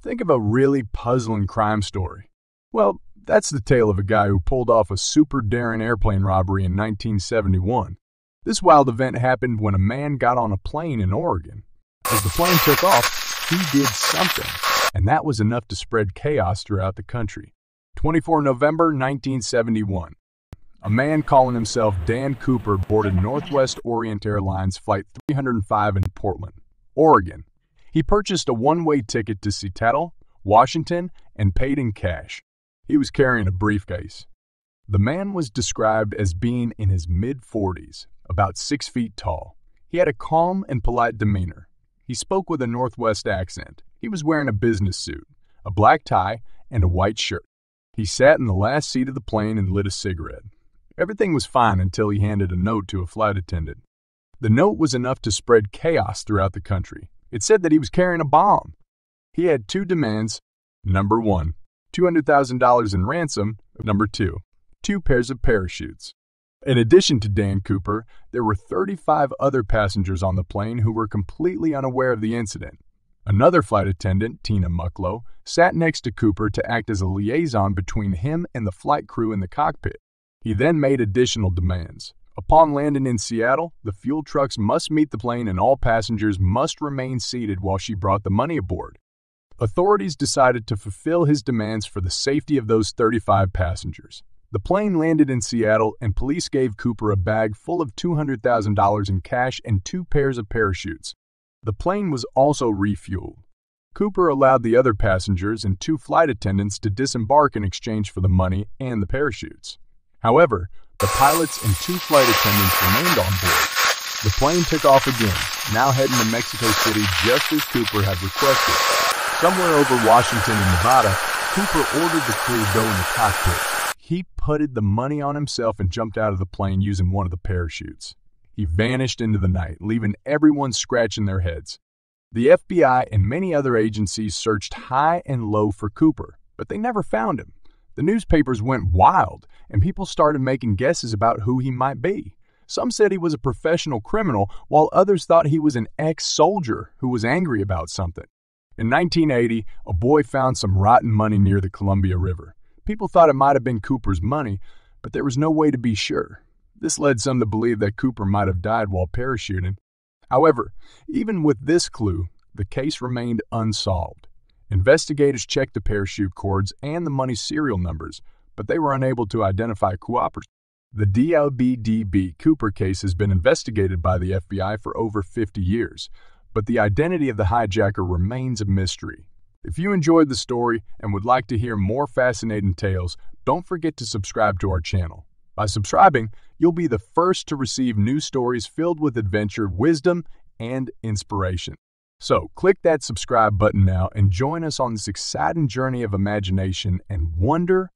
Think of a really puzzling crime story. Well, that's the tale of a guy who pulled off a super daring airplane robbery in 1971. This wild event happened when a man got on a plane in Oregon. As the plane took off, he did something, and that was enough to spread chaos throughout the country. 24 November 1971. A man calling himself Dan Cooper boarded Northwest Orient Airlines Flight 305 in Portland, Oregon. He purchased a one-way ticket to Seattle, Washington, and paid in cash. He was carrying a briefcase. The man was described as being in his mid-40s, about 6 feet tall. He had a calm and polite demeanor. He spoke with a Northwest accent. He was wearing a business suit, a black tie, and a white shirt. He sat in the last seat of the plane and lit a cigarette. Everything was fine until he handed a note to a flight attendant. The note was enough to spread chaos throughout the country. It said that he was carrying a bomb. He had two demands. Number one, $200,000 in ransom. Number two, 2 pairs of parachutes. In addition to Dan Cooper, there were 35 other passengers on the plane who were completely unaware of the incident. Another flight attendant, Tina Mucklow, sat next to Cooper to act as a liaison between him and the flight crew in the cockpit. He then made additional demands. Upon landing in Seattle, the fuel trucks must meet the plane and all passengers must remain seated while she brought the money aboard. Authorities decided to fulfill his demands for the safety of those 35 passengers. The plane landed in Seattle and police gave Cooper a bag full of $200,000 in cash and 2 pairs of parachutes. The plane was also refueled. Cooper allowed the other passengers and 2 flight attendants to disembark in exchange for the money and the parachutes. However, the pilots and 2 flight attendants remained on board. The plane took off again, now heading to Mexico City just as Cooper had requested. Somewhere over Washington and Nevada, Cooper ordered the crew go in the cockpit. He putted the money on himself and jumped out of the plane using one of the parachutes. He vanished into the night, leaving everyone scratching their heads. The FBI and many other agencies searched high and low for Cooper, but they never found him. The newspapers went wild, and people started making guesses about who he might be. Some said he was a professional criminal, while others thought he was an ex-soldier who was angry about something. In 1980, a boy found some rotten money near the Columbia River. People thought it might have been Cooper's money, but there was no way to be sure. This led some to believe that Cooper might have died while parachuting. However, even with this clue, the case remained unsolved. Investigators checked the parachute cords and the money serial numbers, but they were unable to identify cooperators. The DLBDB Cooper case has been investigated by the FBI for over 50 years, but the identity of the hijacker remains a mystery. If you enjoyed the story and would like to hear more fascinating tales, don't forget to subscribe to our channel. By subscribing, you'll be the first to receive new stories filled with adventure, wisdom, and inspiration. So, click that subscribe button now and join us on this exciting journey of imagination and wonder